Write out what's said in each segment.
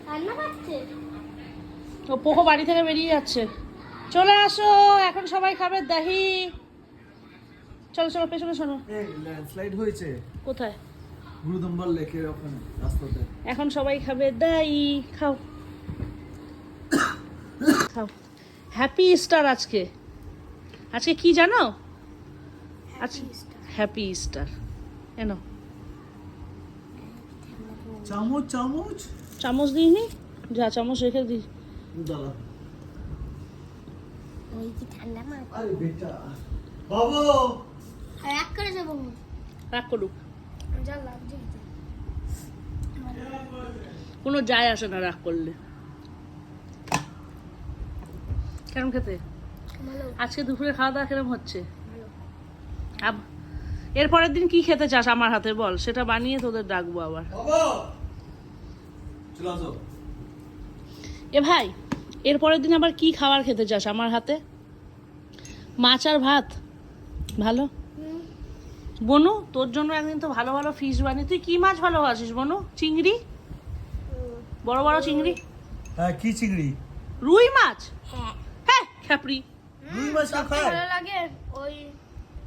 রান্না করছে ও পোকো বাড়ি থেকে বেরিয়ে যাচ্ছে। চলে আসো, এখন সবাই খাবে দহি। চলো চলো পেছনে শোনো। ল্যান্ডস্লাইড হয়েছে কোথায়? গুরুদম্বার লেকের ওখানে রাস্তাতে। এখন সবাই খাবে দহি। খাও খাও। হ্যাপি ইস্টার আজকে। আজকে কি জানো? আচ্ছা, হ্যাপি ইস্টার। এনো চামচ চামচ চামচ দিইনি, যা চামচ রেখে দিই। দাদা ওই কি ঠান্ডা মাছ আরে বেটা বাবু রাগ করেছে বাবু রাগ করুক, যা লাগছে খেতে। কোনো যায় আসে না রাগ করলে। কেমন খেতে? ভালো আজকে দুপুরে খাওয়া দাওয়া কিরম হচ্ছে? ভালো এরপরের দিন কি খেতে চাস আমার হাতে বল, সেটা বানিয়ে তোদের ডাকবো আবার। বাবু চলে আসো। এ ভাই, এরপরের দিন আবার কি খাবার খেতে চাস আমার হাতে? মাছ আর ভাত? ভালো। বনু, তোর জন্য একদিন তো ভালো ভালো ফিশ বানিয়ে। তুই কি মাছ ভালোবাসিস বনু? চিংড়ি, বড় বড় চিংড়ি। হ্যাঁ কি চিংড়ি? রুই মাছ? হ্যাঁ হ্যাঁ খ্যাপড়ি। রুই মাছ না খায়? ভালো লাগে ওই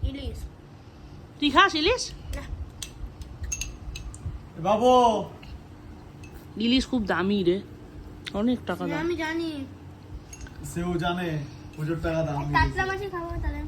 ইলিশ তুই খাস ইলিশ? বাবু ইলিশ খুব দামি রে, অনেক টাকা দাম। আমি জানি সেও জানে প্রচুর টাকা দাম কাতলা মাছই খাবো তাহলে